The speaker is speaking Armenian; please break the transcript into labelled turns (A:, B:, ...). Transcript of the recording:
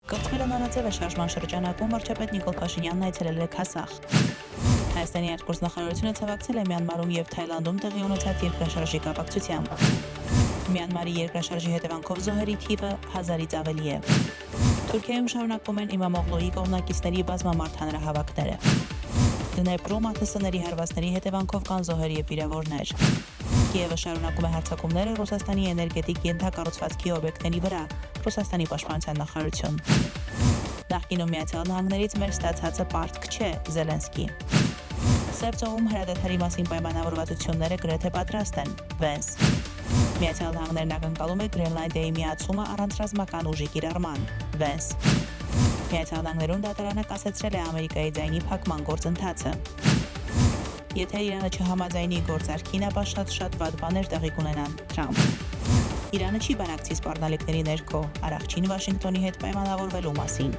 A: Կրթվել անարածև է շարժման շրջանակում վարչապետ Նիկոլ Փաշինյանն այցելել է Քասախ։ Հայաստանի արտգործնախարարությունը ցավակցել է Մյանմարում եւ Թայլանդում տեղի ունեցած երկրաշարժի կապակցությամբ։ Մյանմարի երկրաշարժի հետևանքով զոհերի թիվը 1000-ից ավելի է։ Թուրքիայում շարունակվում են Իմամօղլուի կողմնակիցների բազմամարդ հանրահավաքները։ Դնեպրում ԱԹՍ-ների հարվածների հետևանքով կան զոհեր եւ վիրավորներ։ Կիևը շարունակում է հարձակումները Ռուսաստանի էներգետիկ ենթակառուցվածքի օբյեկտների վրա, Ռուսաստանի պաշտպանության նախարարություն։ Նախկինում Միացյալ Նահանգներից մեր ստացածը պարտք չէ, Զելենսկի։ Սև ծովում հրադադարի մասին պայմանավորվածությունները գրեթե պատրաստ են, Վենս։ Միացյալ Նահանգներն ակնկալում է Գրենլանդիայի միացումը առանց ռազմական ուժի կիրառման, Վենս։ Միացյալ Նահանգներում դատարանը կասեցրել է Ամերիկայի ձայնի փակման գործընթացը։ Եթե Իրանը չհամաձայնի գործարքին, ապա շատ վատ բաներ տեղի կունենան, Թրամփ։ Իրանը չի բանակցի սպառնալիքների ներքո, Արաքչին Վաշինգտոնի հետ պայմանավորվելու մասին։